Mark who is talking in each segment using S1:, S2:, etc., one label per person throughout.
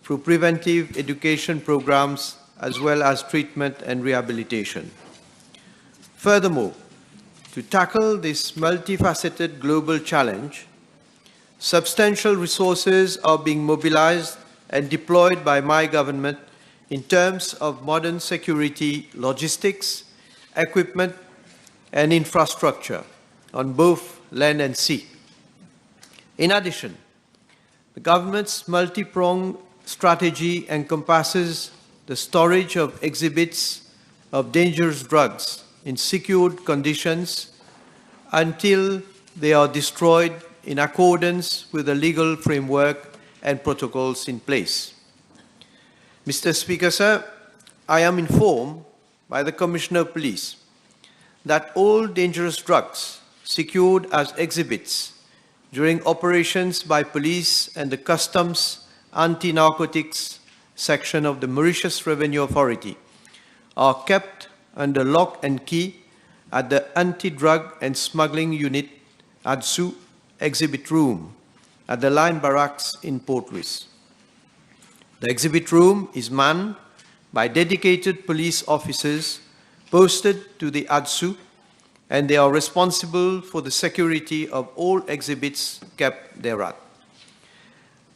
S1: through preventive education programs as well as treatment and rehabilitation. Furthermore, to tackle this multifaceted global challenge, substantial resources are being mobilized and deployed by my government in terms of modern security logistics, equipment, and infrastructure on both land and sea. In addition, the government's multi-pronged strategy encompasses the storage of exhibits of dangerous drugs in secured conditions until they are destroyed in accordance with the legal framework and protocols in place. Mr. Speaker, sir, I am informed by the Commissioner of Police that all dangerous drugs secured as exhibits during operations by police and the Customs Anti-Narcotics section of the Mauritius Revenue Authority are kept under lock and key at the Anti-Drug and Smuggling Unit ADSU exhibit room at the Line Barracks in Port Louis. The exhibit room is manned by dedicated police officers posted to the ADSU, and they are responsible for the security of all exhibits kept thereat.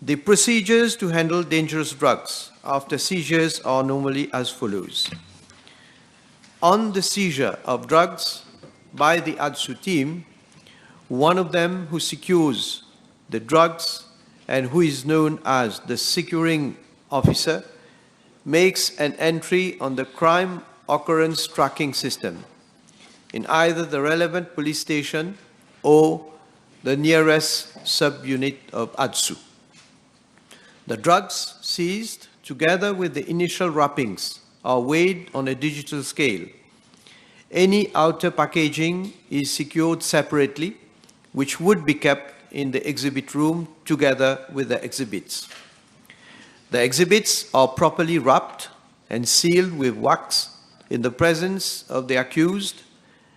S1: The procedures to handle dangerous drugs after seizures are normally as follows. On the seizure of drugs by the ADSU team, one of them who secures the drugs and who is known as the securing officer makes an entry on the crime occurrence tracking system in either the relevant police station or the nearest subunit of ADSU. The drugs seized, together with the initial wrappings, are weighed on a digital scale. Any outer packaging is secured separately, which would be kept in the exhibit room together with the exhibits. The exhibits are properly wrapped and sealed with wax in the presence of the accused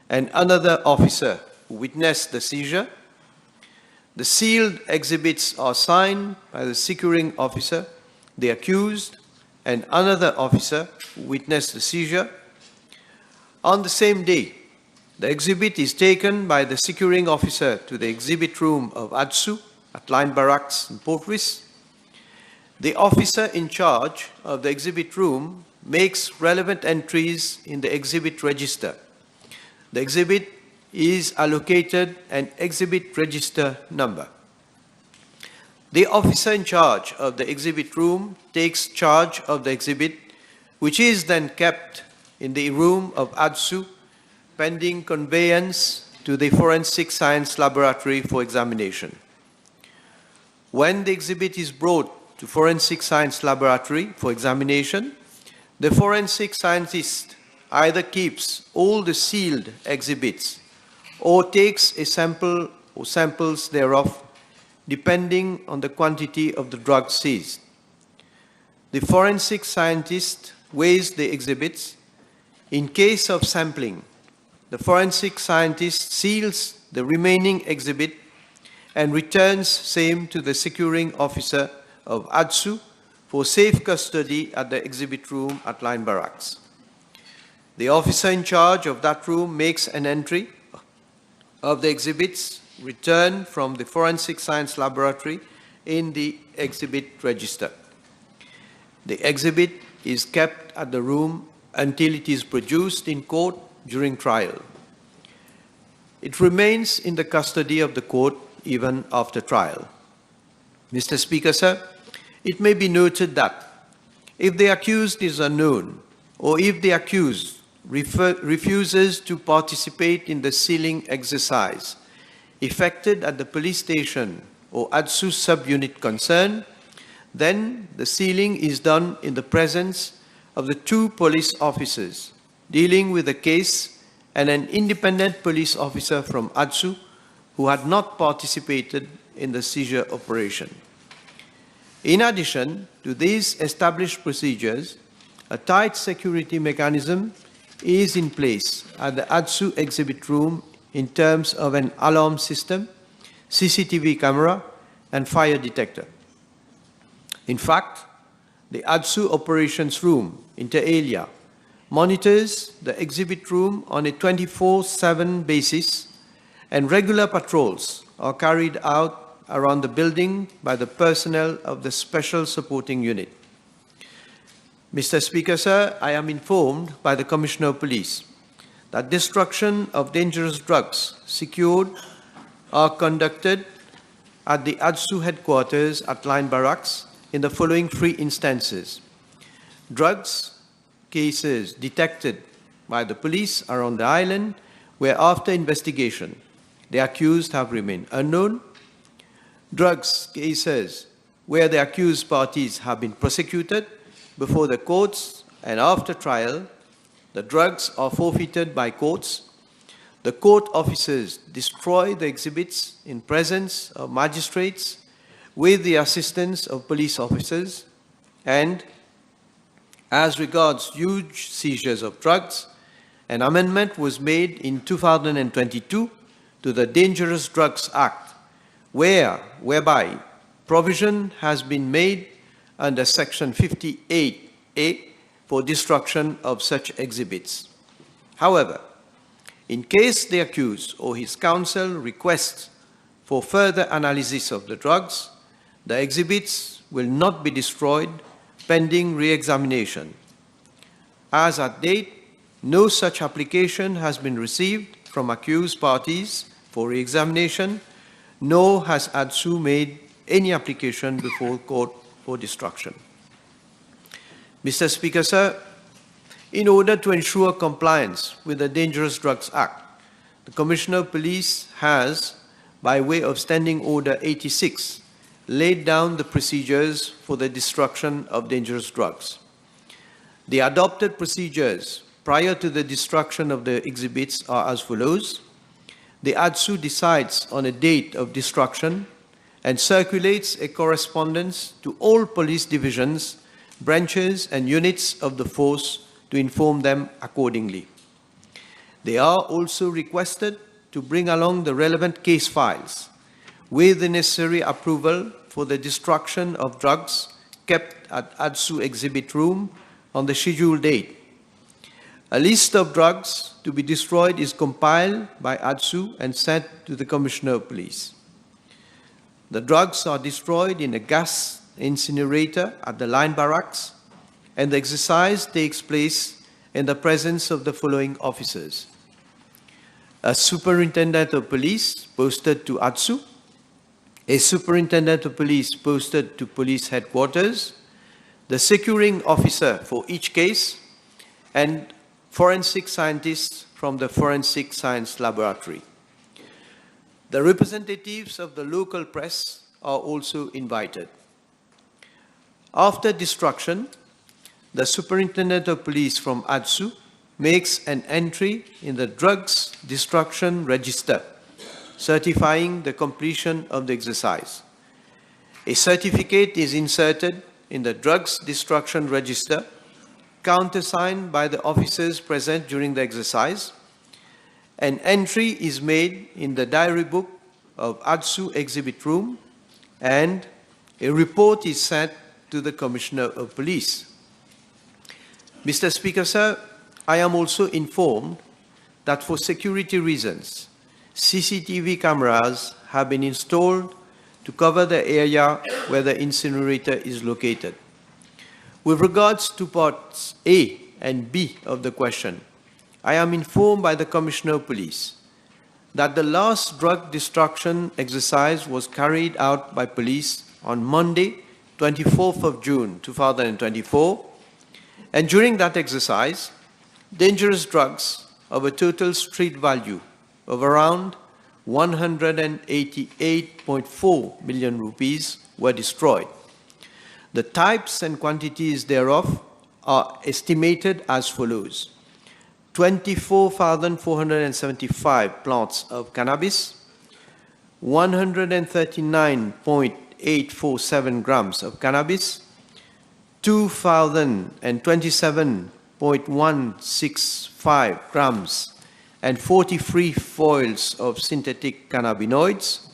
S1: and another officer who witnessed the seizure. The sealed exhibits are signed by the securing officer, the accused, and another officer who witnessed the seizure. On the same day, the exhibit is taken by the securing officer to the exhibit room of ADSU at Line Barracks in Port Louis. The officer in charge of the exhibit room makes relevant entries in the exhibit register. The exhibit is allocated an exhibit register number. The officer in charge of the exhibit room takes charge of the exhibit, which is then kept in the room of ADSU pending conveyance to the Forensic Science Laboratory for examination. When the exhibit is brought to Forensic Science Laboratory for examination, the forensic scientist either keeps all the sealed exhibits or takes a sample or samples thereof, depending on the quantity of the drug seized. The forensic scientist weighs the exhibits. In case of sampling, the forensic scientist seals the remaining exhibit and returns same to the securing officer of ADSU for safe custody at the exhibit room at Line Barracks. The officer in charge of that room makes an entry of the exhibits returned from the Forensic Science Laboratory in the exhibit register. The exhibit is kept at the room until it is produced in court during trial. It remains in the custody of the court even after trial. Mr. Speaker, sir, it may be noted that if the accused is unknown or if the accused refuses to participate in the sealing exercise effected at the police station or ADSU subunit concerned, then the sealing is done in the presence of the two police officers dealing with the case and an independent police officer from ADSU who had not participated in the seizure operation. In addition to these established procedures, a tight security mechanism is in place at the ADSU exhibit room in terms of an alarm system, CCTV camera, and fire detector. In fact, the ADSU operations room, inter alia, monitors the exhibit room on a 24/7 basis, and regular patrols are carried out around the building by the personnel of the Special Supporting Unit. Mr. Speaker, sir, I am informed by the Commissioner of Police that destruction of dangerous drugs secured are conducted at the ADSU headquarters at Line Barracks in the following 3 instances. Drugs cases detected by the police around the island where after investigation the accused have remained unknown. Drugs cases where the accused parties have been prosecuted before the courts, and after trial, the drugs are forfeited by courts. The court officers destroy the exhibits in presence of magistrates with the assistance of police officers, and as regards huge seizures of drugs, an amendment was made in 2022 to the Dangerous Drugs Act, whereby provision has been made under Section 58A for destruction of such exhibits. However, in case the accused or his counsel requests for further analysis of the drugs, the exhibits will not be destroyed pending re-examination. As at date, no such application has been received from accused parties for re-examination, nor has ADSU made any application before court for destruction. Mr. Speaker, sir, in order to ensure compliance with the Dangerous Drugs Act, the Commissioner of Police has, by way of Standing Order 86, laid down the procedures for the destruction of dangerous drugs. The adopted procedures prior to the destruction of the exhibits are as follows. The ADSU decides on a date of destruction and circulates a correspondence to all police divisions, branches, and units of the force to inform them accordingly. They are also requested to bring along the relevant case files with the necessary approval for the destruction of drugs kept at ADSU exhibit room on the scheduled date. A list of drugs to be destroyed is compiled by ADSU and sent to the Commissioner of Police. The drugs are destroyed in a gas incinerator at the Line Barracks, and the exercise takes place in the presence of the following officers: a Superintendent of Police posted to ADSU, a Superintendent of Police posted to Police Headquarters, the securing officer for each case, and forensic scientists from the Forensic Science Laboratory. The representatives of the local press are also invited. After destruction, the Superintendent of Police from ADSU makes an entry in the Drugs Destruction Register, certifying the completion of the exercise. A certificate is inserted in the Drugs Destruction Register, countersigned by the officers present during the exercise. An entry is made in the diary book of ADSU exhibit room, and a report is sent to the Commissioner of Police. Mr. Speaker, sir, I am also informed that for security reasons, CCTV cameras have been installed to cover the area where the incinerator is located. With regards to parts A and B of the question, I am informed by the Commissioner of Police that the last drug destruction exercise was carried out by police on Monday, 24th of June, 2024, and during that exercise, dangerous drugs of a total street value of around 188.4 million rupees were destroyed. The types and quantities thereof are estimated as follows: 24,475 plants of cannabis, 139.847 grams of cannabis, 2,027.165 grams and 43 foils of synthetic cannabinoids,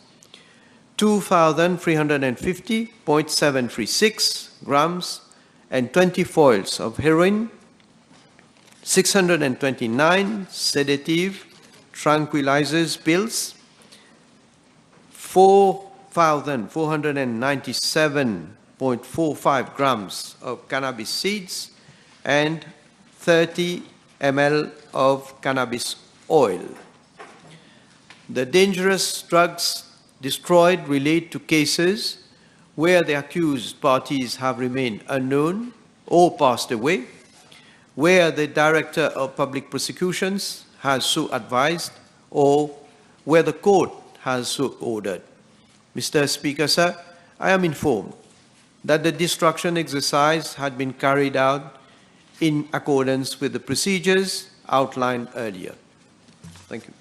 S1: 2,350.736 grams and 20 foils of heroin, 629 sedative tranquilizers pills, 4,497.45 grams of cannabis seeds, and 30 ml of cannabis oil. The dangerous drugs destroyed relate to cases where the accused parties have remained unknown or passed away, where the Director of Public Prosecutions has so advised, or where the court has so ordered. Mr. Speaker, sir, I am informed that the destruction exercise had been carried out in accordance with the procedures outlined earlier. Thank you.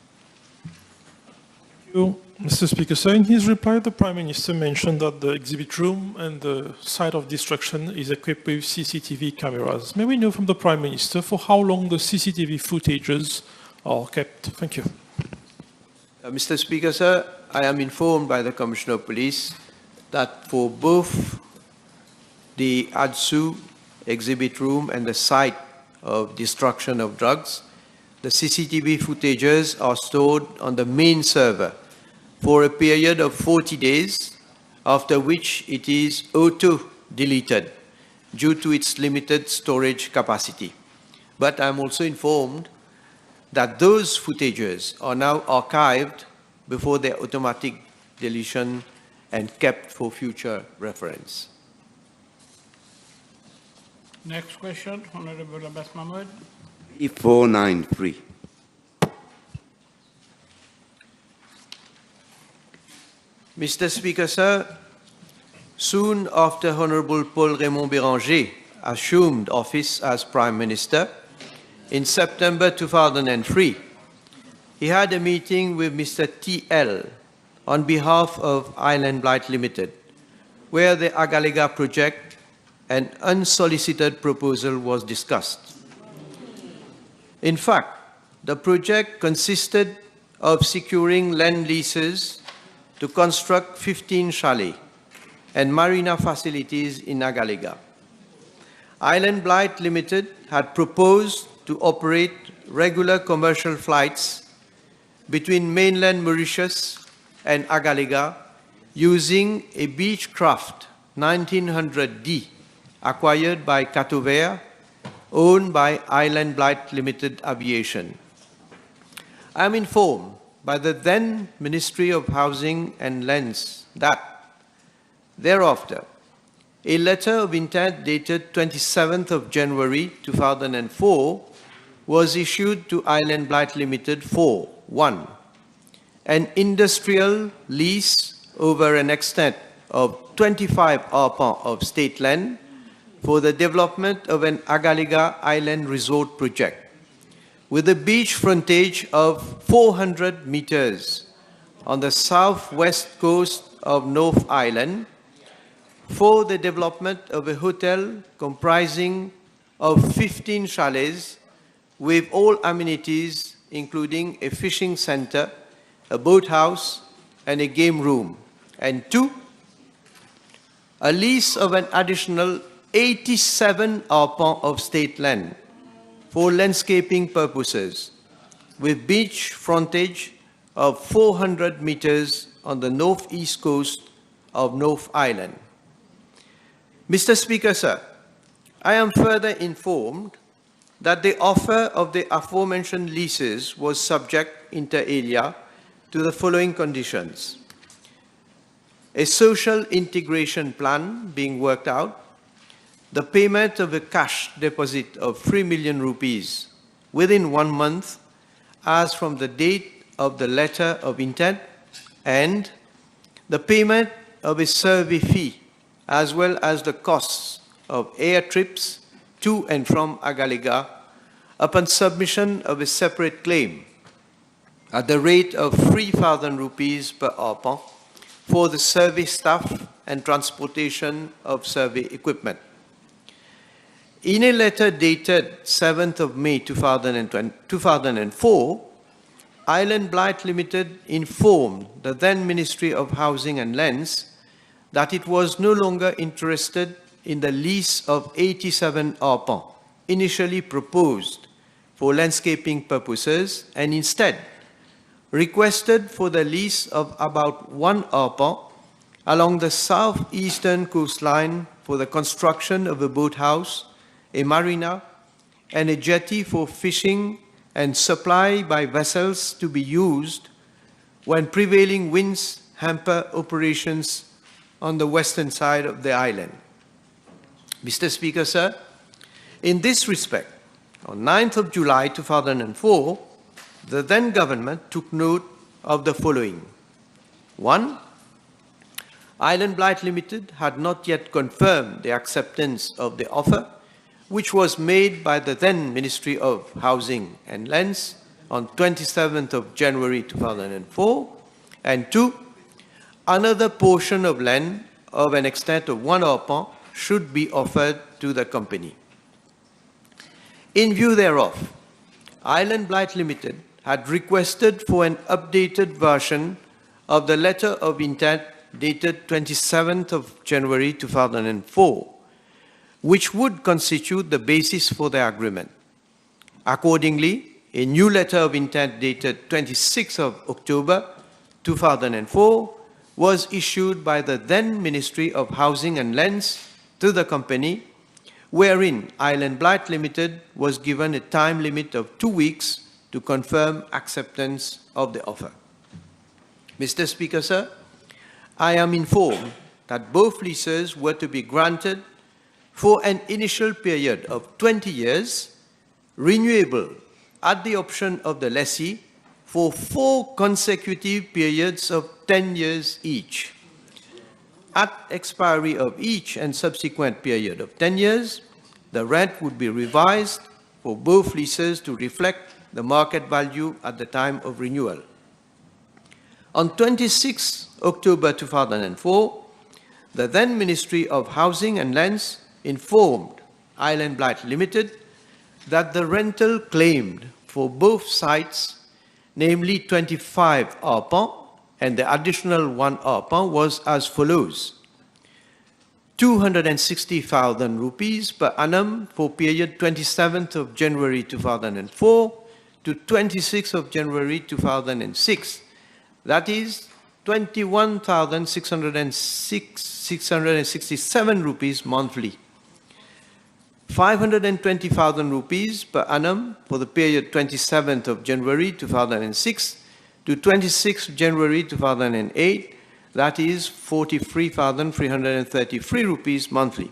S2: Thank you, Mr. Speaker. So in his reply, the Prime Minister mentioned that the exhibit room and the site of destruction is equipped with CCTV cameras. May we know from the Prime Minister for how long the CCTV footages are kept? Thank you.
S1: Mr. Speaker, sir, I am informed by the Commissioner of Police that for both the ADSU exhibit room and the site of destruction of drugs, the CCTV footages are stored on the main server for a period of 40 days, after which it is auto-deleted due to its limited storage capacity. But I'm also informed that those footages are now archived before their automatic deletion and kept for future reference.
S3: Next question, Honorable Abbas Mahmoud.
S4: 493.
S1: Mr. Speaker, sir, soon after Honorable Paul Raymond Béranger assumed office as Prime Minister in September 2003, he had a meeting with Mr. T.L. on behalf of Island Blight Limited, where the Agala project and unsolicited proposal was discussed. In fact, the project consisted of securing land leases to construct 15 chalets and marina facilities in Agala. Island Blight Limited had proposed to operate regular commercial flights between mainland Mauritius and Agala using a Beechcraft 1900D acquired by Catover, owned by Island Blight Limited Aviation. I am informed by the then Ministry of Housing and Lands that thereafter, a letter of intent dated 27th of January 2004 was issued to Island Blight Limited for 1. An industrial lease over an extent of 25 arpents of state land for the development of an Agala Island Resort project with a beach frontage of 400 meters on the southwest coast of North Island for the development of a hotel comprising of 15 chalets with all amenities including a fishing center, a boathouse, and a game room. And 2, a lease of an additional 87 arpents of state land for landscaping purposes with beach frontage of 400 meters on the northeast coast of North Island. Mr. Speaker, sir, I am further informed that the offer of the aforementioned leases was subject inter alia to the following conditions: a social integration plan being worked out, the payment of a cash deposit of 3 million rupees within 1 month as from the date of the letter of intent, and the payment of a survey fee as well as the costs of air trips to and from Agala upon submission of a separate claim at the rate of 3,000 rupees per arpent for the survey staff and transportation of survey equipment. In a letter dated 7th of May 2004, Island Blight Limited informed the then Ministry of Housing and Lands that it was no longer interested in the lease of 87 arpents initially proposed for landscaping purposes and instead requested for the lease of about 1 arpent along the southeastern coastline for the construction of a boathouse, a marina, and a jetty for fishing and supply by vessels to be used when prevailing winds hamper operations on the western side of the island. Mr. Speaker, sir, in this respect, on 9th of July 2004, the then government took note of the following. 1. Island Blight Limited had not yet confirmed the acceptance of the offer, which was made by the then Ministry of Housing and Lands on 27th of January 2004. And 2. Another portion of land of an extent of 1 arpent should be offered to the company. In view thereof, Island Blight Limited had requested for an updated version of the letter of intent dated 27th of January 2004, which would constitute the basis for the agreement. Accordingly, a new letter of intent dated 26th of October 2004 was issued by the then Ministry of Housing and Lands to the company, wherein Island Blight Limited was given a time limit of 2 weeks to confirm acceptance of the offer. Mr. Speaker, sir, I am informed that both leases were to be granted for an initial period of 20 years, renewable at the option of the lessee for 4 consecutive periods of 10 years each. At expiry of each and subsequent period of 10 years, the rent would be revised for both leases to reflect the market value at the time of renewal. On 26 October 2004, the then Ministry of Housing and Lands informed Island Blight Limited that the rental claimed for both sites, namely 25 arpents and the additional 1 arpent, was as follows. 260,000 rupees per annum for period 27th of January 2004 to 26th of January 2006. That is 21,667 rupees monthly. 520,000 rupees per annum for the period 27th of January 2006 to 26th January 2008. That is 43,333 rupees monthly.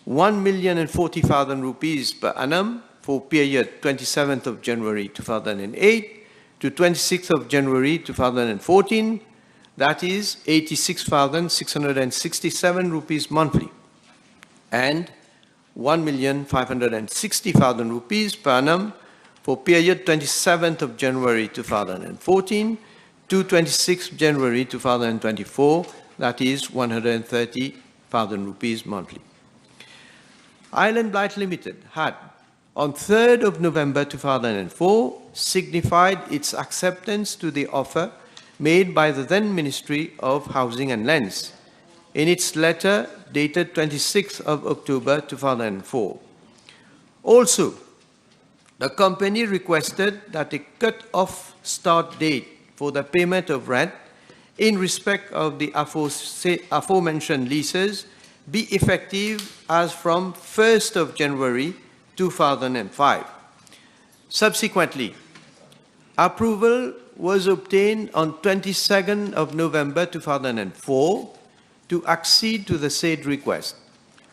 S1: 1,040,000 rupees per annum for period 27th of January 2008 to 26th of January 2014. That is 86,667 rupees monthly. And 1,560,000 rupees per annum for period 27th of January 2014 to 26th January 2024, that is 130,000 rupees monthly. Island Blight Limited had, on 3rd of November 2004, signified its acceptance to the offer made by the then Ministry of Housing and Lands in its letter dated 26th of October 2004. Also, the company requested that a cut-off start date for the payment of rent in respect of the aforementioned leases be effective as from 1st of January 2005. Subsequently, approval was obtained on 22nd of November 2004 to accede to the said request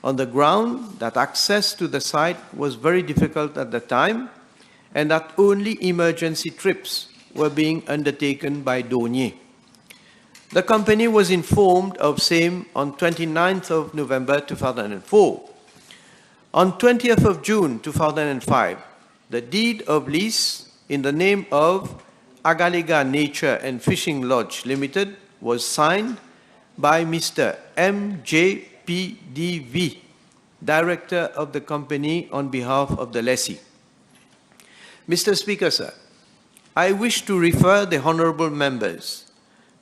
S1: on the ground that access to the site was very difficult at the time and that only emergency trips were being undertaken by douaniers. The company was informed of same on 29th of November 2004. On 20th of June 2005, the deed of lease in the name of Agala Nature and Fishing Lodge Limited was signed by Mr. M.J.P.D.V., Director of the company on behalf of the lessee. Mr. Speaker, sir, I wish to refer the honorable members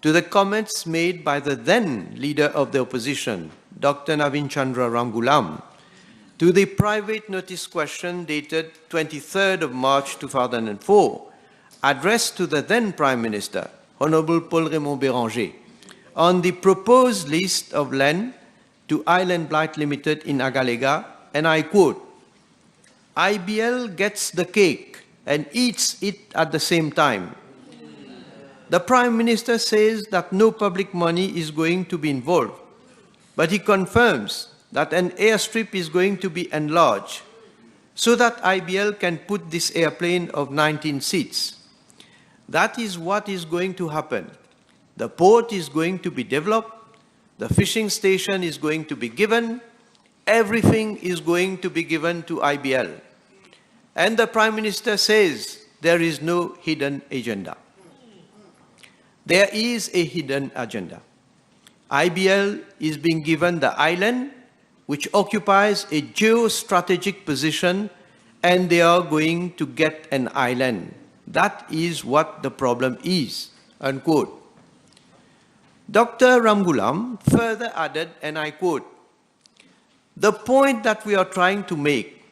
S1: to the comments made by the then leader of the opposition, Dr. Navin Chandra Ramgoolam, to the private notice question dated 23rd of March 2004, addressed to the then Prime Minister, Honorable Paul Raymond Béranger, on the proposed list of land to Island Blight Limited in Agalega, and I quote, "IBL gets the cake and eats it at the same time. The Prime Minister says that no public money is going to be involved, but he confirms that an airstrip is going to be enlarged so that IBL can put this airplane of 19 seats. That is what is going to happen. The port is going to be developed, the fishing station is going to be given, everything is going to be given to IBL. And the Prime Minister says there is no hidden agenda. There is a hidden agenda. IBL is being given the island, which occupies a geostrategic position, and they are going to get an island. That is what the problem is," unquote. Dr. Ramgoolam further added, and I quote, "The point that we are trying to make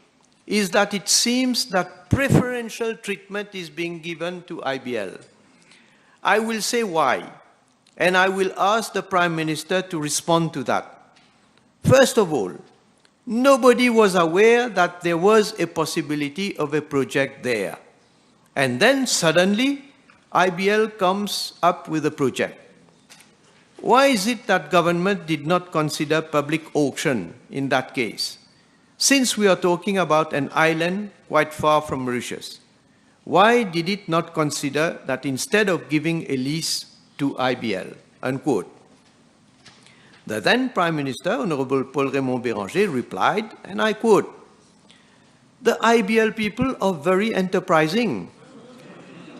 S1: is that it seems that preferential treatment is being given to IBL. I will say why, and I will ask the Prime Minister to respond to that. First of all, nobody was aware that there was a possibility of a project there. And then suddenly, IBL comes up with a project. Why is it that government did not consider public auction in that case? Since we are talking about an island quite far from Mauritius, why did it not consider that instead of giving a lease to IBL?" Unquote. The then Prime Minister, Honorable Paul Raymond Béranger, replied, and I quote, "The IBL people are very enterprising.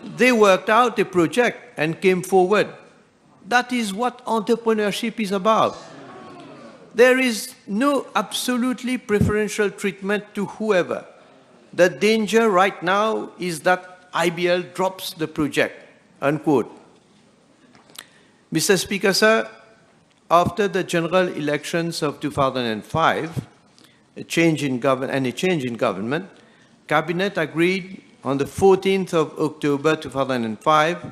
S1: They worked out a project and came forward. That is what entrepreneurship is about. There is no absolutely preferential treatment to whoever. The danger right now is that IBL drops the project," unquote. Mr. Speaker, sir, after the general elections of 2005, a change in government, Cabinet agreed on the 14th of October 2005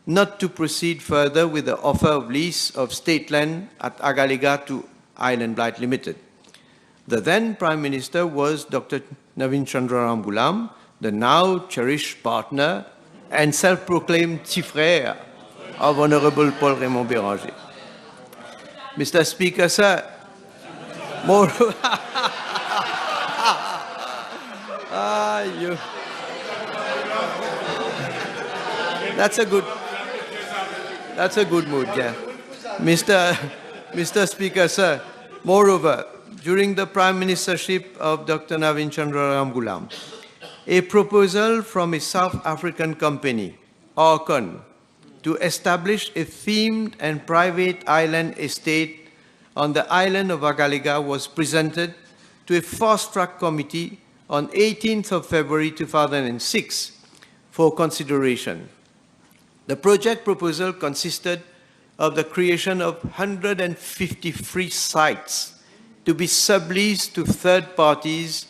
S1: not to proceed further with the offer of lease of state land at Agalega to Island Blight Limited. The then Prime Minister was Dr. Navin Chandra Ramgoolam, the now cherished partner and self-proclaimed petit frère of Honorable Paul Raymond Béranger. Mr. Speaker, sir, more... That's a good mood, yeah. Mr. Speaker, sir, moreover, during the Prime Ministership of Dr. Navin Chandra Ramgoolam, a proposal from a South African company, Orcon, to establish a themed and private island estate on the island of Agalega was presented to a fast-track committee on 18th of February 2006 for consideration. The project proposal consisted of the creation of 153 sites to be subleased to third parties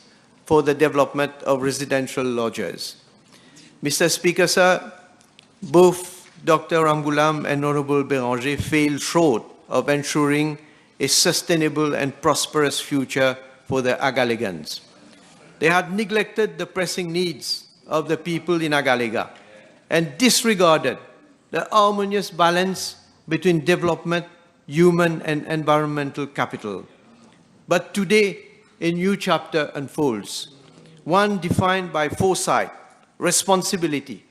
S1: for the development of residential lodges. Mr. Speaker, sir, both Dr. Ramgoolam and Honorable Béranger failed short of ensuring a sustainable and prosperous future for the Agalegans. They had neglected the pressing needs of the people in Agalega and disregarded the harmonious balance between development, human and environmental capital. But today, a new chapter unfolds, one defined by foresight, responsibility,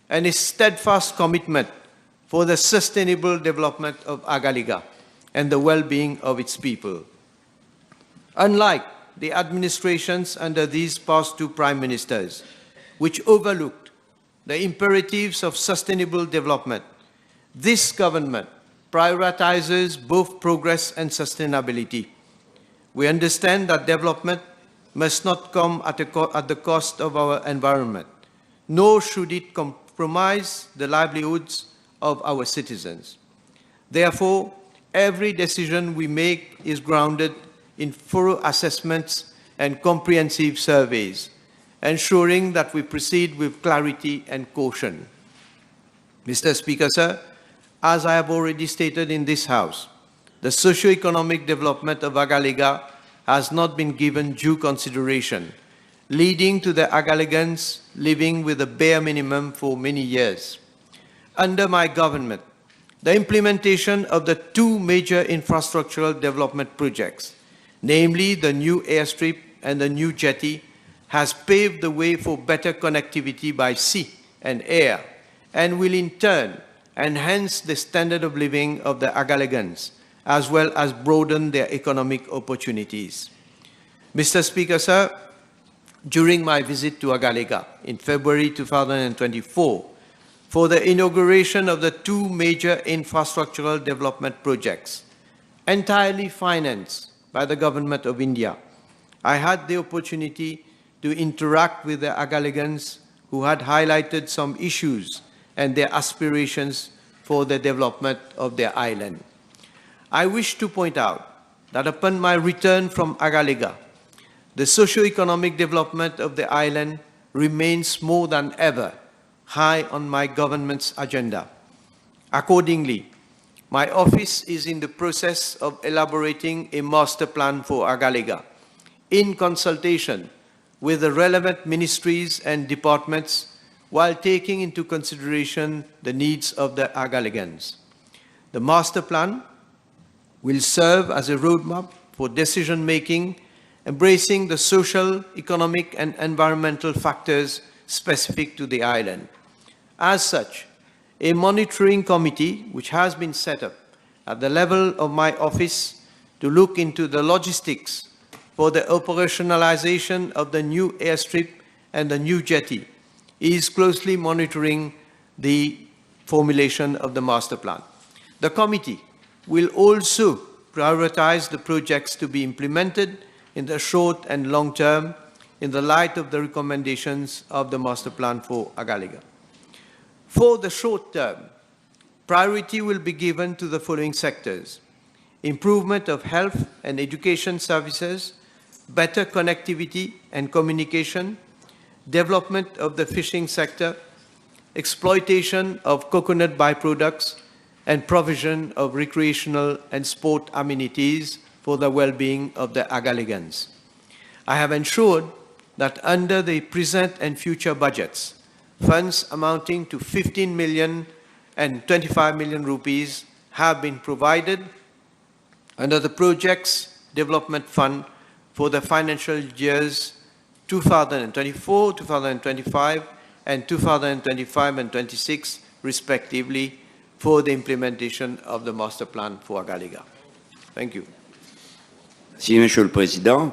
S1: and a steadfast commitment for the sustainable development of Agalega and the well-being of its people. Unlike the administrations under these past two prime ministers, which overlooked the imperatives of sustainable development, this government prioritizes both progress and sustainability. We understand that development must not come at the cost of our environment, nor should it compromise the livelihoods of our citizens. Therefore, every decision we make is grounded in thorough assessments and comprehensive surveys, ensuring that we proceed with clarity and caution. Mr. Speaker, sir, as I have already stated in this House, the socio-economic development of Agala has not been given due consideration, leading to the Agalagans living with a bare minimum for many years. Under my government, the implementation of the two major infrastructural development projects, namely the new airstrip and the new jetty, has paved the way for better connectivity by sea and air, and will in turn enhance the standard of living of the Agalagans, as well as broaden their economic opportunities. Mr. Speaker, sir, during my visit to Agala in February 2024, for the inauguration of the two major infrastructural development projects, entirely financed by the Government of India, I had the opportunity to interact with the Agalagans who had highlighted some issues and their aspirations for the development of their island. I wish to point out that upon my return from Agala, the socio-economic development of the island remains more than ever high on my government's agenda. Accordingly, my office is in the process of elaborating a master plan for Agala in consultation with the relevant ministries and departments while taking into consideration the needs of the Agalagans. The master plan will serve as a roadmap for decision-making, embracing the social, economic, and environmental factors specific to the island. As such, a monitoring committee, which has been set up at the level of my office to look into the logistics for the operationalization of the new airstrip and the new jetty, is closely monitoring the formulation of the master plan. The committee will also prioritize the projects to be implemented in the short and long term in the light of the recommendations of the master plan for Agala. For the short term, priority will be given to the following sectors: improvement of health and education services, better connectivity and communication, development of the fishing sector, exploitation of coconut byproducts, and provision of recreational and sport amenities for the well-being of the Agalagans. I have ensured that under the present and future budgets, funds amounting to 15 million and 25 million rupees have been provided under the Projects Development Fund for the financial years 2024, 2025, and 2025 and 26, respectively, for the implementation of the master plan for Agala. Thank you.
S4: Merci, Monsieur le Président.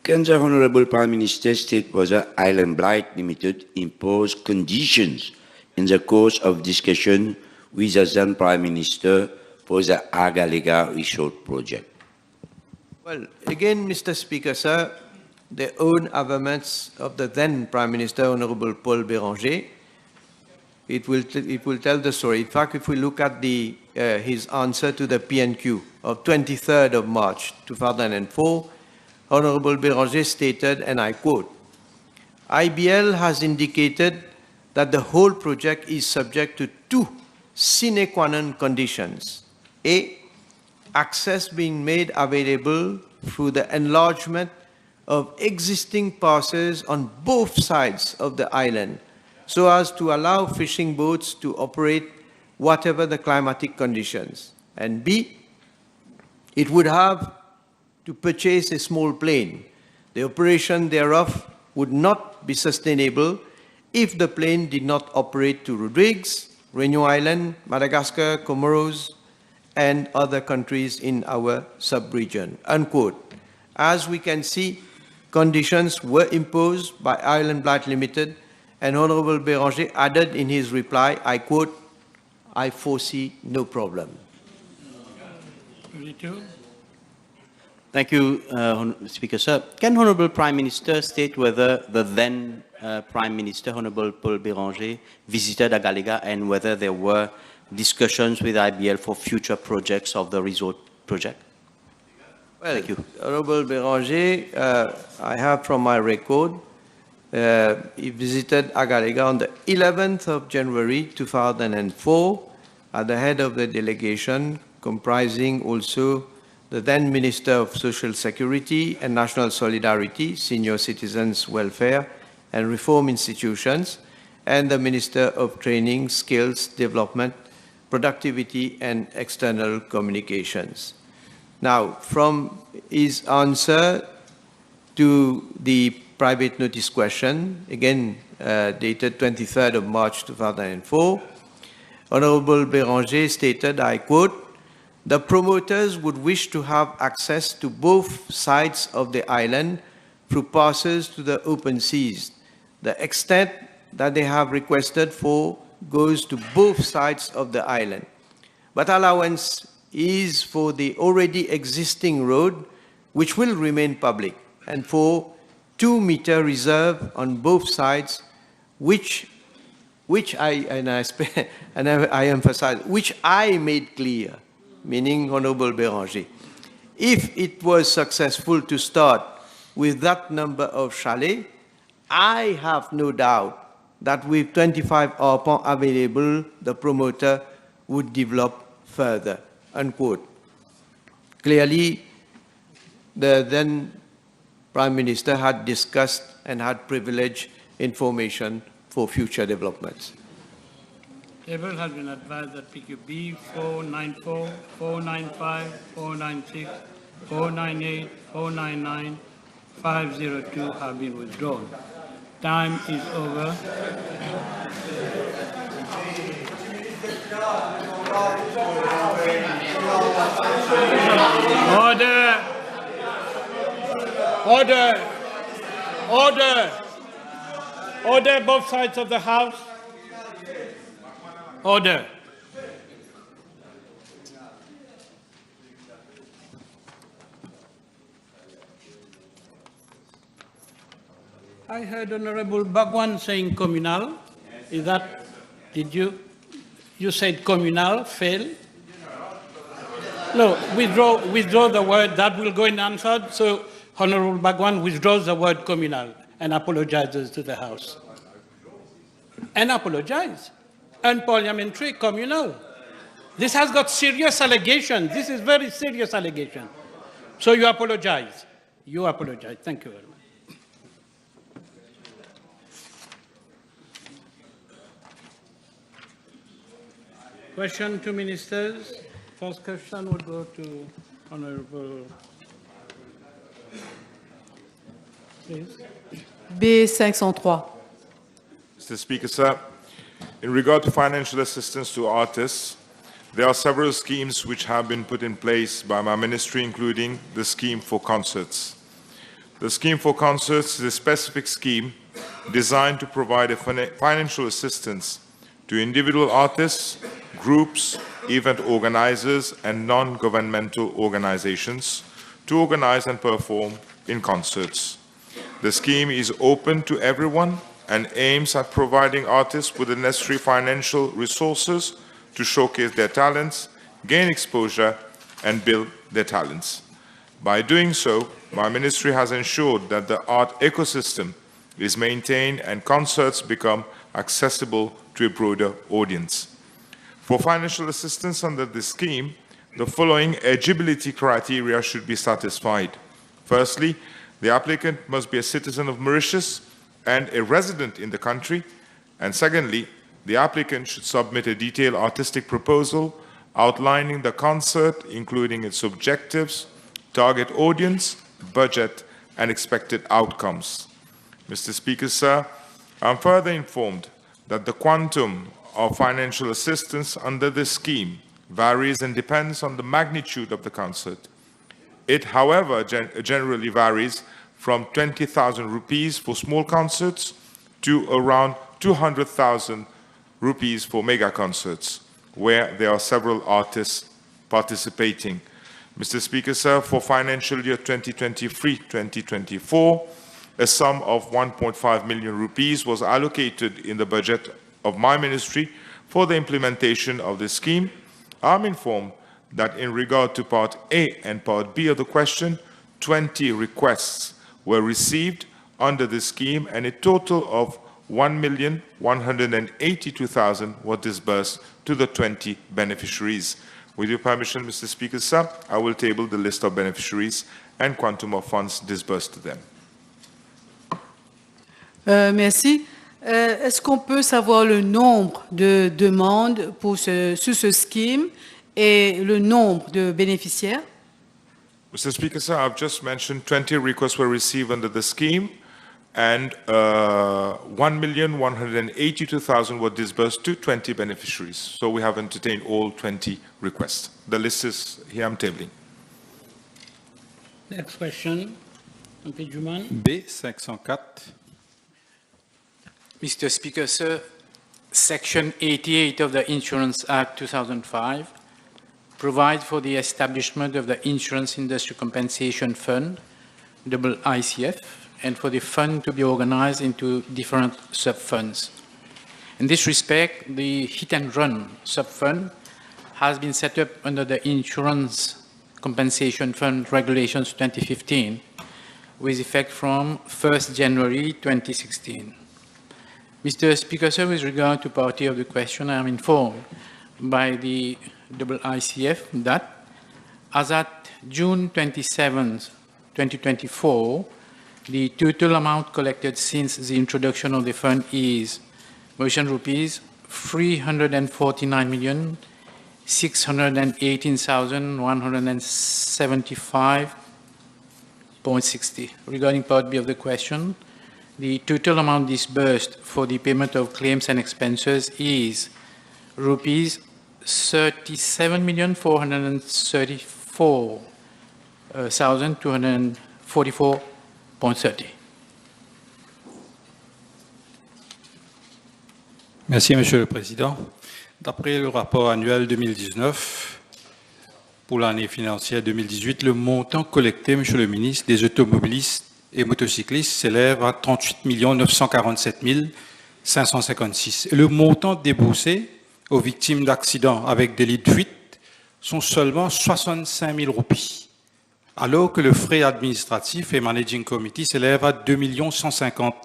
S4: Can the Honorable Prime Minister state whether Island Blight Limited imposed conditions in the course of discussion with the then Prime Minister for the Agala Resort project?
S1: Well, again, Mr. Speaker, sir, the own arguments of the then Prime Minister, Honorable Paul Béranger, it will tell the story. In fact, if we look at his answer to the PNQ of 23rd of March 2004, Honorable Béranger stated, and I quote, "IBL has indicated that the whole project is subject to two sine qua non conditions. A, access being made available through the enlargement of existing passes on both sides of the island, so as to allow fishing boats to operate whatever the climatic conditions. And B, it would have to purchase a small plane. The operation thereof would not be sustainable if the plane did not operate to Rodrigues, Réunion Island, Madagascar, Comoros, and other countries in our sub-region," unquote. As we can see, conditions were imposed by Island Blight Limited, and Honorable Béranger added in his reply, I quote, "I foresee no problem."
S3: 32.
S5: Thank you, Speaker, sir. Can Honorable Prime Minister state whether the then Prime Minister, Honorable Paul Béranger, visited Agala and whether there were discussions with IBL for future projects of the resort project?
S1: Well,
S5: Thank you.
S1: Honorable Béranger, I have from my record, he visited Agala on the 11th of January 2004 at the head of the delegation, comprising also the then Minister of Social Security and National Solidarity, Senior Citizens Welfare and Reform Institutions, and the Minister of Training, Skills Development, Productivity and External Communications. Now, from his answer to the private notice question, again dated 23rd of March 2004, Honorable Béranger stated, I quote, "The promoters would wish to have access to both sides of the island through passes to the open seas. The extent that they have requested for goes to both sides of the island. But allowance is for the already existing road, which will remain public, and for 2-meter reserve on both sides, which I emphasize, which I made clear," meaning Honorable Béranger. If it was successful to start with that number of chalets, I have no doubt that with 25 arpents available, the promoter would develop further, unquote. Clearly, the then Prime Minister had discussed and had privileged information for future developments.
S3: Table has been advised that PQB 494, 495, 496, 498, 499, 502 have been withdrawn. Time is over. Order! Order! Order! Order, both sides of the House. Order. I heard Honorable Bagwan saying communal. Is that, did you said communal, fail? No, withdraw the word, that will go unanswered. So Honorable Bagwan withdraws the word communal and apologizes to the House. And apologize. Unparliamentary, communal. This has got serious allegations. This is very serious allegation. So you apologize. You apologize. Thank you very much. Question to ministers. First question would go to Honorable. Please.
S6: B503.
S7: Mr. Speaker, sir, in regard to financial assistance to artists, there are several schemes which have been put in place by my ministry, including the scheme for concerts. The scheme for concerts is a specific scheme designed to provide a financial assistance to individual artists, groups, event organizers, and non-governmental organizations to organize and perform in concerts. The scheme is open to everyone and aims at providing artists with the necessary financial resources to showcase their talents, gain exposure, and build their talents. By doing so, my ministry has ensured that the art ecosystem is maintained and concerts become accessible to a broader audience. For financial assistance under this scheme, the following eligibility criteria should be satisfied. Firstly, the applicant must be a citizen of Mauritius and a resident in the country. And secondly, the applicant should submit a detailed artistic proposal outlining the concert, including its objectives, target audience, budget, and expected outcomes. Mr. Speaker, sir, I'm further informed that the quantum of financial assistance under this scheme varies and depends on the magnitude of the concert. It, however, generally varies from 20,000 rupees for small concerts to around 200,000 rupees for mega concerts, where there are several artists participating. Mr. Speaker, sir, for financial year 2023-2024, a sum of 1.5 million rupees was allocated in the budget of my ministry for the implementation of this scheme. I'm informed that in regard to Part A and Part B of the question, 20 requests were received under this scheme, and a total of 1,182,000 was disbursed to the 20 beneficiaries. With your permission, Mr. Speaker, sir, I will table the list of beneficiaries and quantum of funds disbursed to them.
S6: Merci. Est-ce qu'on peut savoir le nombre de demandes sur ce scheme et le nombre de bénéficiaires?
S7: Mr. Speaker, sir, I've just mentioned 20 requests were received under the scheme, and 1,182,000 were disbursed to 20 beneficiaries. So we have entertained all 20 requests. The list is here, I'm tabling.
S3: Next question. MP Juman.
S8: B504.
S9: Mr. Speaker, sir, Section 88 of the Insurance Act 2005 provides for the establishment of the Insurance Industry Compensation Fund, ICF, and for the fund to be organized into different sub-funds. In this respect, the Hit and Run sub-fund has been set up under the Insurance Compensation Fund Regulations 2015 with effect from 1st January 2016. Mr. Speaker, sir, with regard to part A of the question, I am informed by the ICF that as at June 27, 2024, the total amount collected since the introduction of the fund is Mauritian rupees 349,618,175.60. Regarding part B of the question, the total amount disbursed for the payment of claims and expenses is rupees 37,434,244.30.
S8: Merci, Monsieur le Président. D'après le rapport annuel 2019, pour l'année financière 2018, le montant collecté, Monsieur le Ministre, des automobilistes et motocyclistes s'élève à 38 947 556. Et le montant déboursé aux victimes d'accidents avec délit de fuite sont seulement 65 000 roupies, alors que le frais administratif et managing committee s'élève à 2 150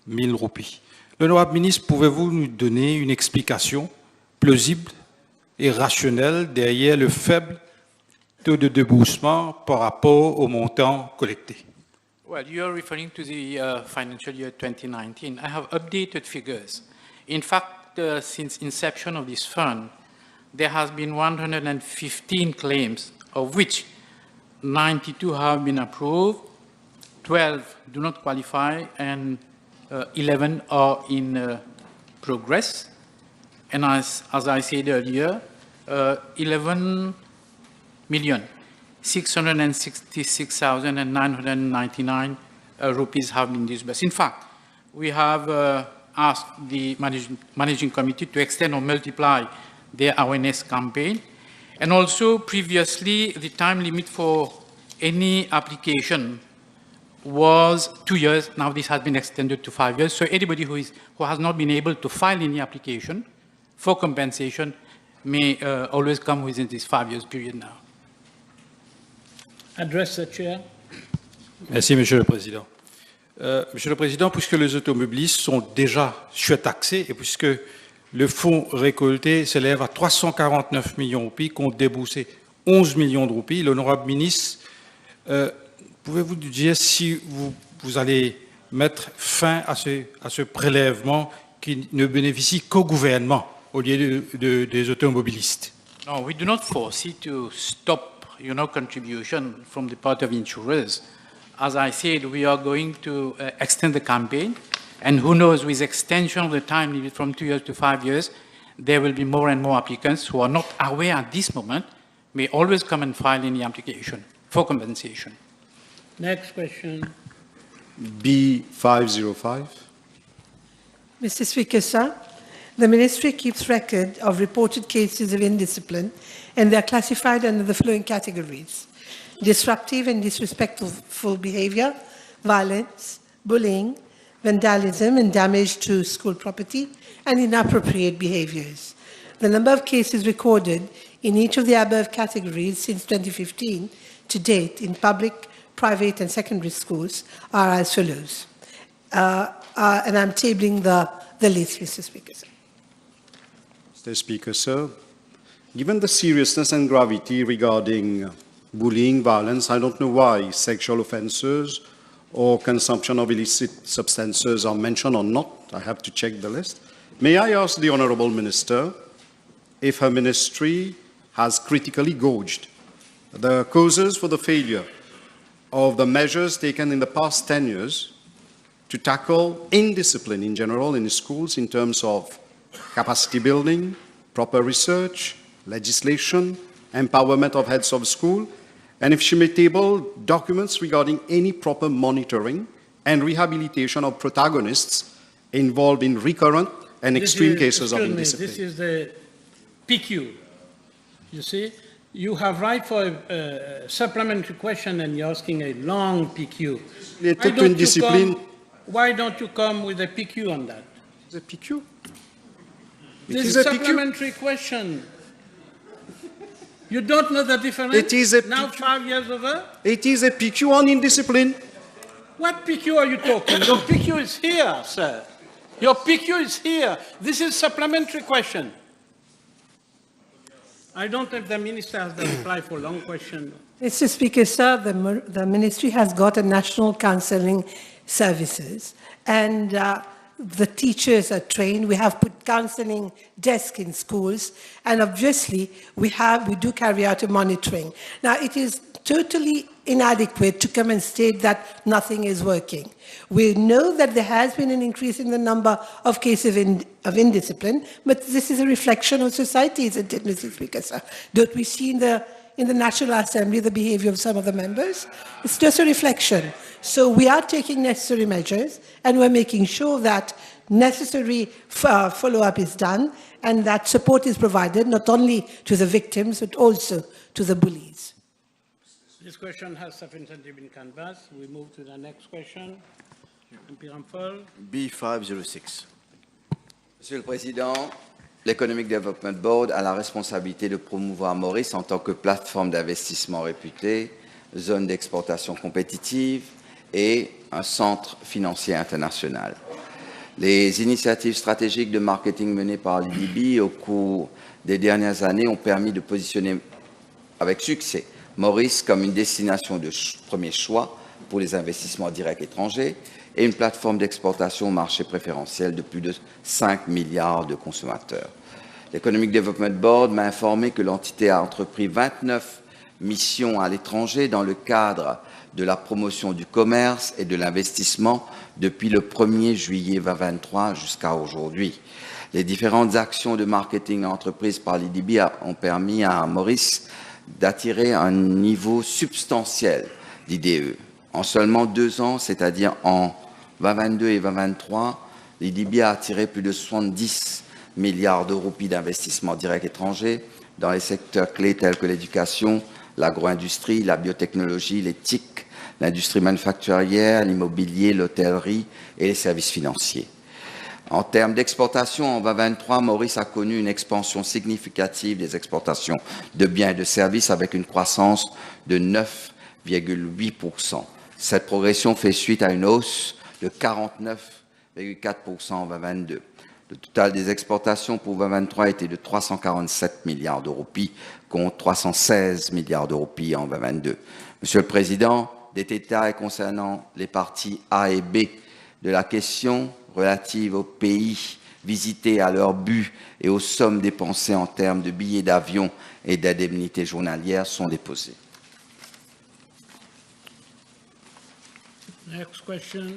S8: 000 roupies. L'honorable ministre, pouvez-vous nous donner une explication plausible et rationnelle derrière le faible taux de déboursement par rapport au montant collecté?
S9: Well, you're referring to the financial year 2019. I have updated figures. In fact, since inception of this fund, there has been 115 claims, of which 92 have been approved, 12 do not qualify, and 11 are in progress. And as I said earlier, 11,666,999 rupees have been disbursed. In fact, we have asked the managing committee to extend or multiply their awareness campaign. And also previously, the time limit for any application was 2 years. Now this has been extended to 5 years. So anybody who has not been able to file any application for compensation may always come within this 5 years period now.
S3: Address the chair.
S8: Merci, Monsieur le Président. Monsieur le Président, puisque les automobilistes sont déjà surtaxés et puisque le fonds récolté s'élève à 349 millions de roupies, compte déboursé 11 millions de roupies, l'honorable ministre, pouvez-vous nous dire si vous allez mettre fin à ce prélèvement qui ne bénéficie qu'au gouvernement au lieu des automobilistes?
S9: No, we do not foresee to stop contribution from the part of insurers. As I said, we are going to extend the campaign, and who knows, with extension of the time limit from 2 years to 5 years, there will be more and more applicants who are not aware at this moment, may always come and file any application for compensation.
S3: Next question.
S10: B505.
S11: Mr. Speaker, sir, the Ministry keeps record of reported cases of indiscipline, and they are classified under the following categories: disruptive and disrespectful behavior, violence, bullying, vandalism and damage to school property, and inappropriate behaviors. The number of cases recorded in each of the above categories since 2015 to date in public, private, and secondary schools are as follows. And I'm tabling the list, Mr. Speaker, sir.
S10: Mr. Speaker, sir, given the seriousness and gravity regarding bullying, violence, I don't know why sexual offences or consumption of illicit substances are mentioned or not. I have to check the list. May I ask the Honourable Minister if her ministry has critically gauged the causes for the failure of the measures taken in the past 10 years to tackle indiscipline in general in schools in terms of capacity building, proper research, legislation, empowerment of heads of school, and if she may table documents regarding any proper monitoring and rehabilitation of protagonists involved in recurrent and extreme cases of indiscipline.
S3: This is the PQ. You see, you have right for a supplementary question and you're asking a long PQ. Why don't you come with a PQ on that?
S10: The PQ?
S3: This is a supplementary question. You don't know the difference?
S10: It is a
S3: now 5 years over?
S10: It is a PQ on indiscipline.
S3: What PQ are you talking? Your PQ is here, sir. Your PQ is here. This is supplementary question. I don't know if the minister has the reply for long question.
S11: Mr. Speaker, sir, the ministry has got a national counselling services, and the teachers are trained. We have put counselling desks in schools, and obviously we do carry out a monitoring. Now, it is totally inadequate to come and state that nothing is working. We know that there has been an increase in the number of cases of indiscipline, but this is a reflection of society, isn't it, Mr. Speaker, sir? Don't we see in the National Assembly the behavior of some of the members? It's just a reflection. So we are taking necessary measures, and we're making sure that necessary follow-up is done and that support is provided not only to the victims but also to the bullies.
S3: This question has sufficiently been canvassed. We move to the next question.
S12: B506. Monsieur le Président, l'Economic Development Board a la responsabilité de promouvoir Maurice en tant que plateforme d'investissement réputée, zone d'exportation compétitive et un centre financier international. Les initiatives stratégiques de marketing menées par l'IDB au cours des dernières années ont permis de positionner avec succès Maurice comme une destination de premier choix pour les investissements directs étrangers et une plateforme d'exportation au marché préférentiel de plus de 5 milliards de consommateurs. L'Economic Development Board m'a informé que l'entité a entrepris 29 missions à l'étranger dans le cadre de la promotion du commerce et de l'investissement depuis le 1er juillet 2023 jusqu'à aujourd'hui. Les différentes actions de marketing entreprises par l'IDB ont permis à Maurice d'attirer un niveau substantiel d'IDE. En seulement 2 ans, c'est-à-dire en 2022 et 2023, l'IDB a attiré plus de 70 milliards de roupies d'investissements directs étrangers dans les secteurs clés tels que l'éducation, l'agro-industrie, la biotechnologie, l'éthique, l'industrie manufacturière, l'immobilier, l'hôtellerie et les services financiers. En termes d'exportation, en 2023, Maurice a connu une expansion significative des exportations de biens et de services avec une croissance de 9,8%. Cette progression fait suite à une hausse de 49,4% en 2022. Le total des exportations pour 2023 était de 347 milliards de roupies contre 316 milliards de roupies en 2022. Monsieur le Président, des détails concernant les parties A et B de la question relative aux pays visités, à leur but et aux sommes dépensées en termes de billets d'avion et d'indemnités journalières sont déposées.
S3: Next question.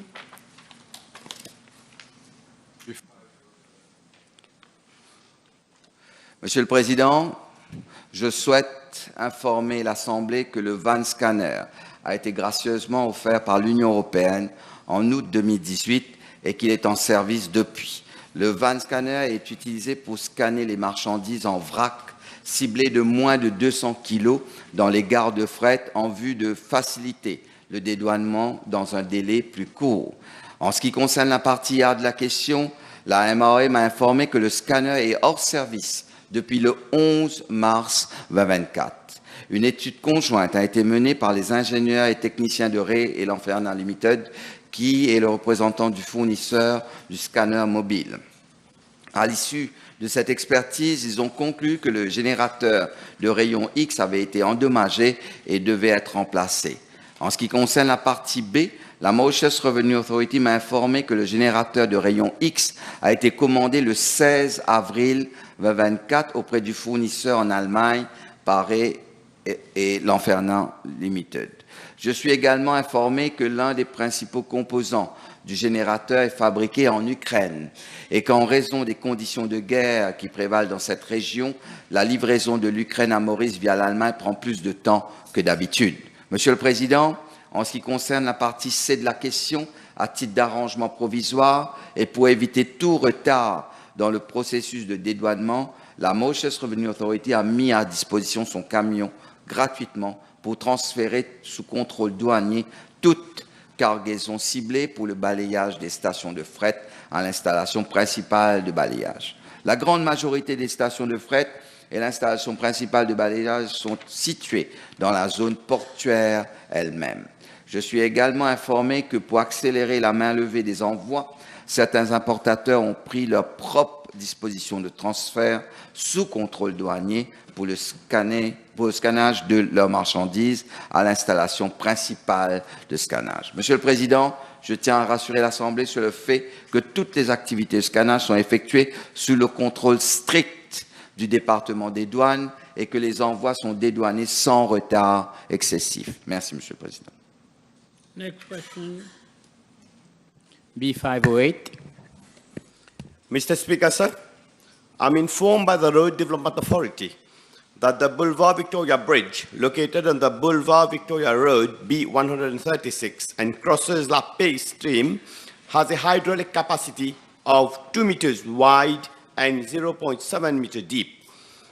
S12: Monsieur le Président, je souhaite informer l'Assemblée que le van scanner a été gracieusement offert par l'Union européenne en août 2018 et qu'il est en service depuis. Le van scanner est utilisé pour scanner les marchandises en vrac ciblées de moins de 200 kg dans les gares de fret en vue de faciliter le dédouanement dans un délai plus court. En ce qui concerne la partie A de la question, la MRE m'a informé que le scanner est hors service depuis le 11 mars 2024. Une étude conjointe a été menée par les ingénieurs et techniciens de Ray et Lanferna Limited, qui est le représentant du fournisseur du scanner mobile. À l'issue de cette expertise, ils ont conclu que le générateur de rayon X avait été endommagé et devait être remplacé. En ce qui concerne la partie B, la Mauritius Revenue Authority m'a informé que le générateur de rayon X a été commandé le 16 avril 2024 auprès du fournisseur en Allemagne, Ray et Lanferna Limited. Je suis également informé que l'un des principaux composants du générateur est fabriqué en Ukraine et qu'en raison des conditions de guerre qui prévalent dans cette région, la livraison de l'Ukraine à Maurice via l'Allemagne prend plus de temps que d'habitude. Monsieur le Président, en ce qui concerne la partie C de la question, à titre d'arrangement provisoire et pour éviter tout retard dans le processus de dédouanement, la Mauritius Revenue Authority a mis à disposition son camion gratuitement pour transférer sous contrôle douanier toute cargaison ciblée pour le balayage des stations de fret à l'installation principale de balayage. La grande majorité des stations de fret et l'installation principale de balayage sont situées dans la zone portuaire elle-même. Je suis également informé que pour accélérer la mainlevée des envois, certains importateurs ont pris leur propre disposition de transfert sous contrôle douanier pour le scannage de leurs marchandises à l'installation principale de scannage. Monsieur le Président, je tiens à rassurer l'Assemblée sur le fait que toutes les activités de scannage sont effectuées sous le contrôle strict du département des douanes et que les envois sont dédouanés sans retard excessif. Merci, Monsieur le Président.
S3: Next question.
S13: B508.
S14: Mr. Speaker, sir, I'm informed by the Road Development Authority that the Boulevard Victoria Bridge, located on the Boulevard Victoria Road B136 and crosses La Paix stream, has a hydraulic capacity of 2 meters wide and 0.7 meter deep.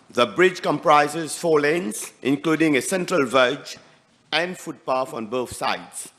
S14: The bridge comprises 4 lanes, including a central verge and footpath on both sides.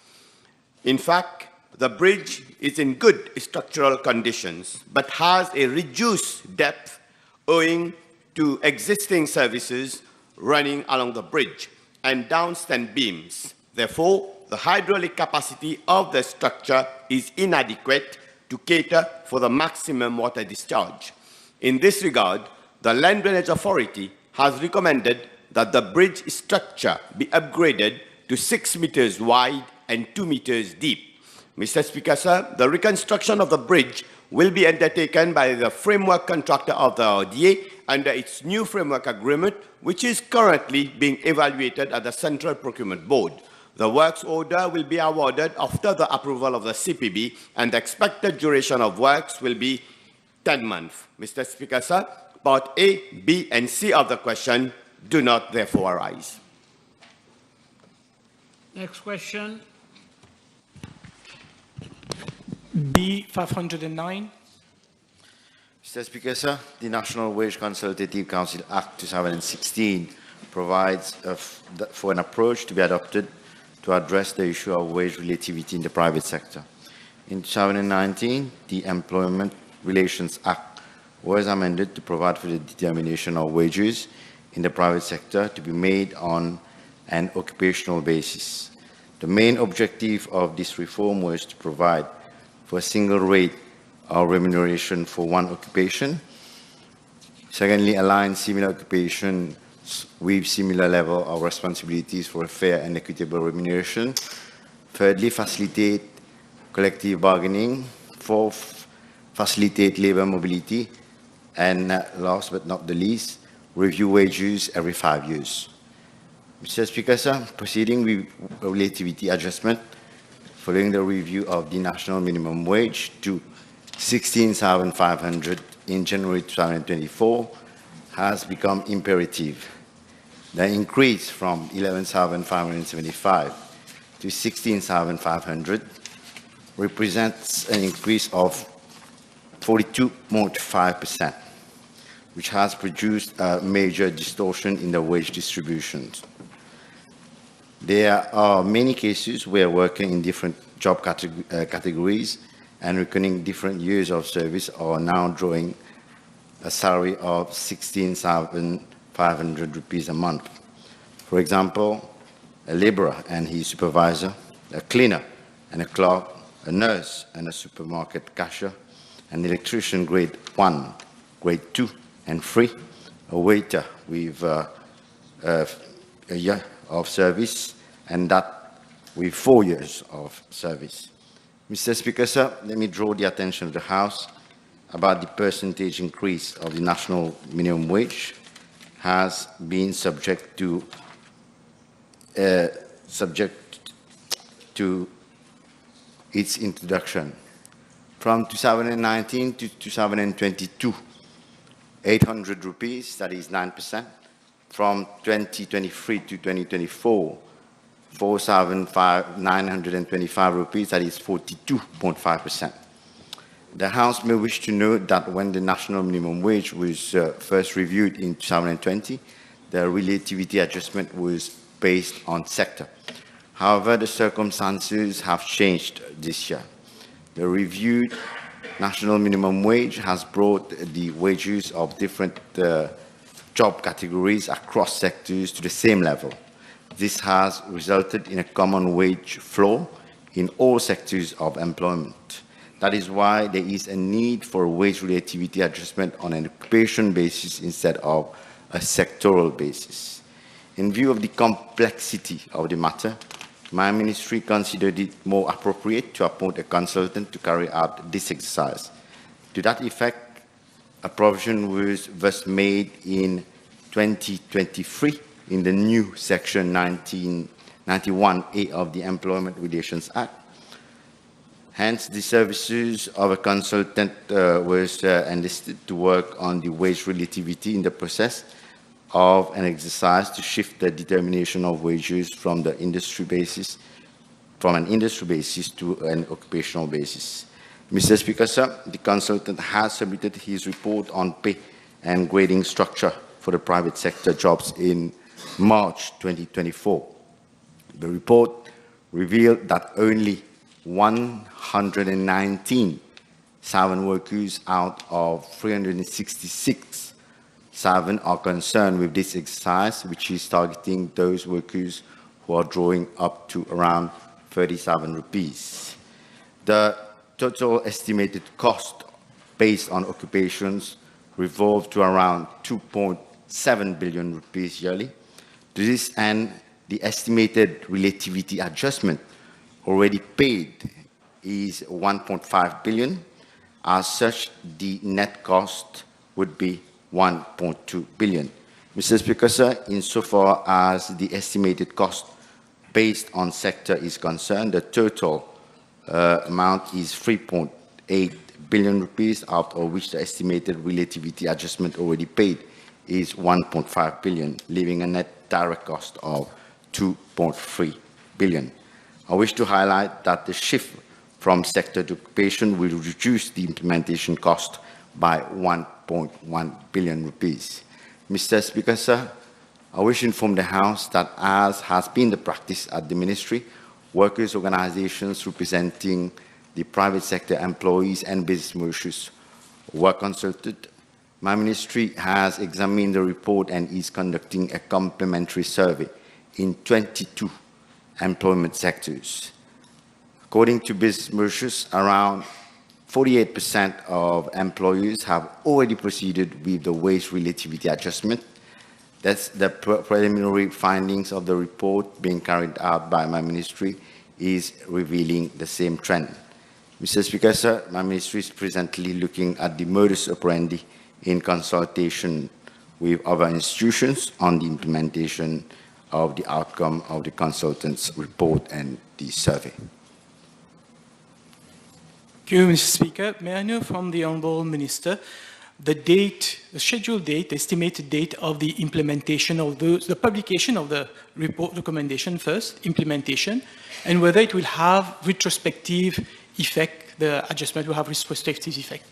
S14: In fact, the bridge is in good structural conditions, but has a reduced depth owing to existing services running along the bridge and downstand beams. Therefore, the hydraulic capacity of the structure is inadequate to cater for the maximum water discharge. In this regard, the Land Drainage Authority has recommended that the bridge structure be upgraded to 6 meters wide and 2 meters deep. Mr. Speaker, sir, the reconstruction of the bridge will be undertaken by the framework contractor of the RDA under its new framework agreement, which is currently being evaluated at the Central Procurement Board. The works order will be awarded after the approval of the CPB, and the expected duration of works will be 10 months. Mr. Speaker, sir, Part A, B, and C of the question do not therefore arise.
S3: Next question.
S2: B509.
S15: Mr. Speaker, sir, the National Wage Consultative Council Act 2016 provides for an approach to be adopted to address the issue of wage relativity in the private sector. In 2019, the Employment Relations Act was amended to provide for the determination of wages in the private sector to be made on an occupational basis. The main objective of this reform was to provide for a single rate of remuneration for one occupation. Secondly, align similar occupations with similar level of responsibilities for a fair and equitable remuneration. Thirdly, facilitate collective bargaining. Fourth, facilitate labor mobility. And last but not the least, review wages every 5 years. Mr. Speaker, sir, proceeding with relativity adjustment following the review of the national minimum wage to 16,500 in January 2024 has become imperative. The increase from 11,575 to 16,500 represents an increase of 42.5%, which has produced a major distortion in the wage distributions. There are many cases where working in different job categories and reckoning different years of service are now drawing a salary of 16,500 rupees a month. For example, a laborer and his supervisor, a cleaner and a clerk, a nurse and a supermarket cashier, an electrician grade 1, grade 2 and 3, a waiter with a year of service, and that with 4 years of service. Mr. Speaker, sir, let me draw the attention of the House about the percentage increase of the national minimum wage has been subject to its introduction. From 2019 to 2022, 800 rupees, that is 9%. From 2023 to 2024, 4,925 rupees, that is 42.5%. The House may wish to note that when the national minimum wage was first reviewed in 2020, the relativity adjustment was based on sector. However, the circumstances have changed this year. The reviewed national minimum wage has brought the wages of different job categories across sectors to the same level. This has resulted in a common wage floor in all sectors of employment. That is why there is a need for a wage relativity adjustment on an occupation basis instead of a sectoral basis. In view of the complexity of the matter, my ministry considered it more appropriate to appoint a consultant to carry out this exercise. To that effect, a provision was thus made in 2023 in the new Section 1991A of the Employment Relations Act. Hence, the services of a consultant was enlisted to work on the wage relativity in the process of an exercise to shift the determination of wages from an industry basis to an occupational basis. Mr. Speaker, sir, the consultant has submitted his report on pay and grading structure for the private sector jobs in March 2024. The report revealed that only 119 7 workers out of 366 7 are concerned with this exercise, which is targeting those workers who are drawing up to around 37 rupees. The total estimated cost based on occupations revolved to around 2.7 billion rupees yearly. To this end, the estimated relativity adjustment already paid is 1.5 billion. As such, the net cost would be 1.2 billion. Mr. Speaker, sir, insofar as the estimated cost based on sector is concerned, the total amount is 3.8 billion rupees, out of which the estimated relativity adjustment already paid is 1.5 billion, leaving a net direct cost of 2.3 billion. I wish to highlight that the shift from sector to occupation will reduce the implementation cost by 1.1 billion rupees. Mr. Speaker, sir, I wish to inform the House that, as has been the practice at the Ministry, workers' organizations representing the private sector employees and business merchants were consulted. My Ministry has examined the report and is conducting a complementary survey in 22 employment sectors. According to business merchants, around 48% of employers have already proceeded with the wage relativity adjustment. That's the preliminary findings of the report being carried out by my ministry is revealing the same trend. Mr. Speaker, sir, my ministry is presently looking at the modus operandi in consultation with other institutions on the implementation of the outcome of the consultant's report and the survey.
S13: Thank you, Mr. Speaker. May I know from the Honourable Minister the date, the scheduled date, the estimated date of the implementation of the publication of the report recommendation first, implementation, and whether it will have retrospective effect, the adjustment will have retrospective effect?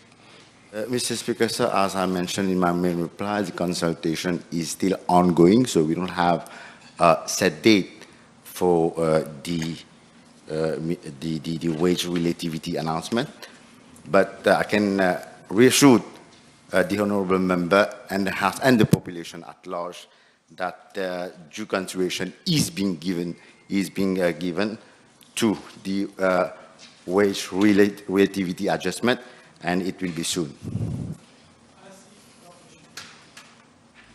S15: Mr. Speaker, sir, as I mentioned in my main reply, the consultation is still ongoing, so we don't have a set date for the wage relativity announcement. But I can reassure the honourable member and the House and the population at large that due consideration is being given to the wage relativity adjustment, and it will be soon.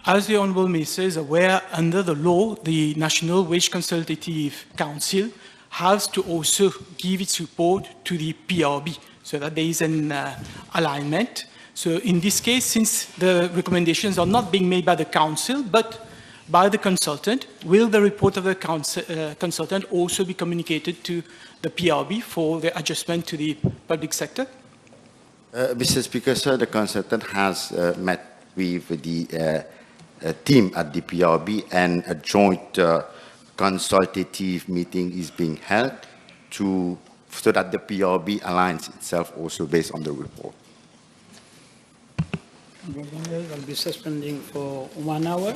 S13: As the Honourable Minister is aware, under the law, the National Wage Consultative Council has to also give its report to the PRB, so that there is an alignment. So in this case, since the recommendations are not being made by the Council, but by the consultant, will the report of the consultant also be communicated to the PRB for the adjustment to the public sector?
S15: Mr. Speaker, sir, the consultant has met with the team at the PRB, and a joint consultative meeting is being held so that the PRB aligns itself also based on the report.
S3: I'll be suspending for 1 hour.